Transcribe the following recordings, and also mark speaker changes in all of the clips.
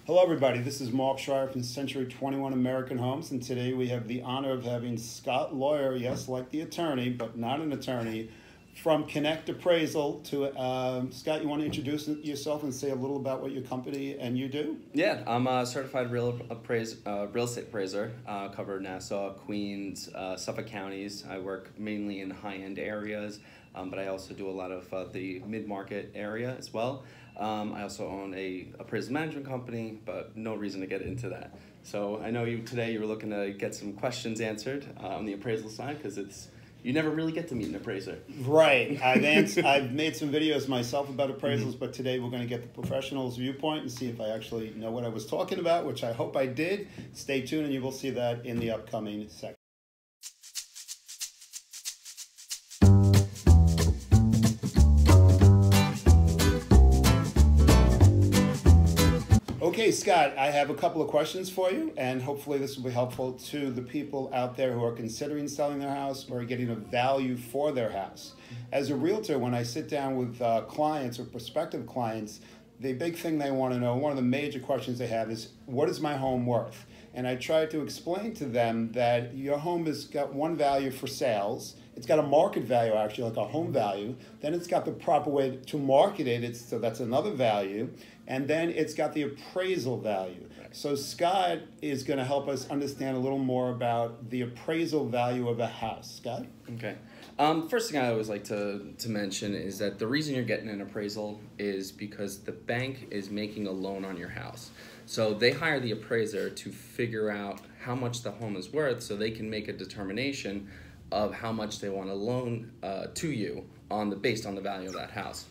Speaker 1: Hello everybody, this is Mark Schreier from Century 21 American Homes, and today we have the honor of having Scott Loyer, yes, like the attorney, but not an attorney, from Connect Appraisal to, Scott, you want to introduce yourself and say a little about what your company and you do?
Speaker 2: Yeah, I'm a certified real estate appraiser, cover Nassau, Queens, Suffolk counties. I work mainly in high-end areas, but I also do a lot of the mid-market area as well. I also own a appraisal management company, but no reason to get into that. So I know today you were looking to get some questions answered on the appraisal side, because you never really get to meet an appraiser.
Speaker 1: Right. I've made some videos myself about appraisals, but today we're going to get the professional's viewpoint and see if I actually know what I was talking about, which I hope I did. Stay tuned and you will see that in the upcoming section. Okay, Scott, I have a couple of questions for you, and hopefully this will be helpful to the people out there who are considering selling their house or getting a value for their house. As a realtor, when I sit down with clients or prospective clients, the big thing they want to know, one of the major questions they have is, what is my home worth? And I try to explain to them that your home has got one value for sales. It's got a market value, actually, like a home value. Then it's got the proper way to market it, so that's another value. And then it's got the appraisal value. Right. So Scott is going to help us understand a little more about the appraisal value of a house. Scott?
Speaker 2: Okay. First thing I always like to mention is that the reason you're getting an appraisal is because the bank is making a loan on your house. So they hire the appraiser to figure out how much the home is worth so they can make a determination of how much they want to loan to you based on the value of that house.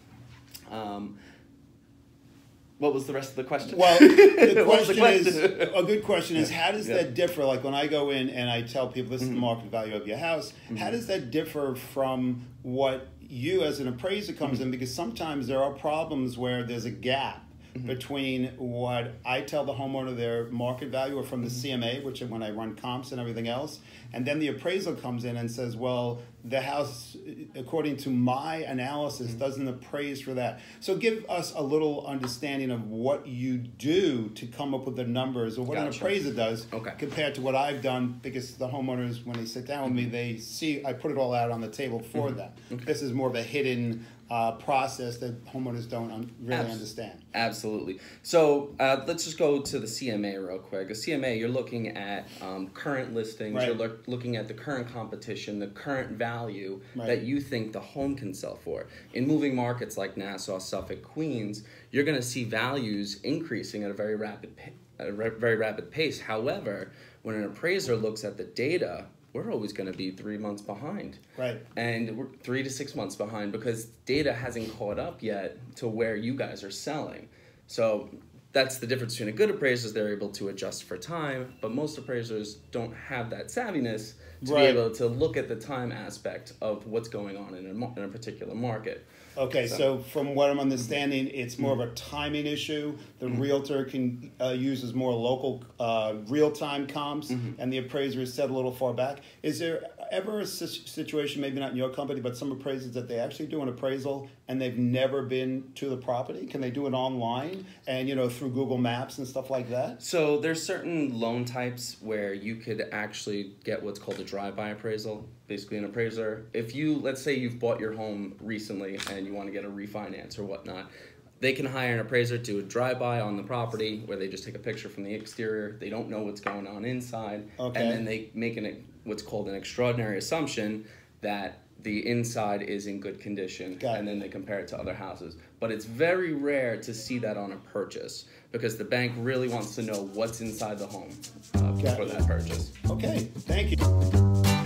Speaker 2: What was the rest of the question?
Speaker 1: Well, the question is, a good question is, how does that differ? Like when I go in and I tell people this is the market value of your house, how does that differ from what you as an appraiser comes in? Because sometimes there are problems where there's a gap between what I tell the homeowner their market value or from the CMA, which is when I run comps and everything else, and then the appraisal comes in and says, well, the house, according to my analysis, doesn't appraise for that. So give us a little understanding of what you do to come up with the numbers, or what an appraiser does compared to what I've done, because the homeowners, when they sit down with me, they see I put it all out on the table for them. This is more of a hidden process that homeowners don't really understand.
Speaker 2: Absolutely. So let's just go to the CMA real quick. A CMA, you're looking at current listings, you're looking at the current competition, the current value that you think the home can sell for. In moving markets like Nassau, Suffolk, Queens, you're going to see values increasing at a very rapid pace. However, when an appraiser looks at the data, we're always going to be 3 months behind.
Speaker 1: Right.
Speaker 2: And we're 3 to 6 months behind because data hasn't caught up yet to where you guys are selling. So that's the difference between a good appraiser, they're able to adjust for time, but most appraisers don't have that savviness to be able to look at the time aspect of what's going on in a particular market.
Speaker 1: Okay, so from what I'm understanding, it's more of a timing issue. The realtor can uses more local real-time comps, and the appraiser is set a little far back. Is there ever a situation, maybe not in your company, but some appraisers that they actually do an appraisal and they've never been to the property? Can they do it online and, through Google Maps and stuff like that?
Speaker 2: So there's certain loan types where you could actually get what's called a drive-by appraisal. Basically an appraiser, let's say you've bought your home recently and you want to get a refinance or whatnot, they can hire an appraiser to do a drive-by on the property where they just take a picture from the exterior. They don't know what's going on inside. And then they make what's called an extraordinary assumption that the inside is in good condition, and then they compare it to other houses. But it's very rare to see that on a purchase because the bank really wants to know what's inside the home for that purchase.
Speaker 1: Okay, thank you.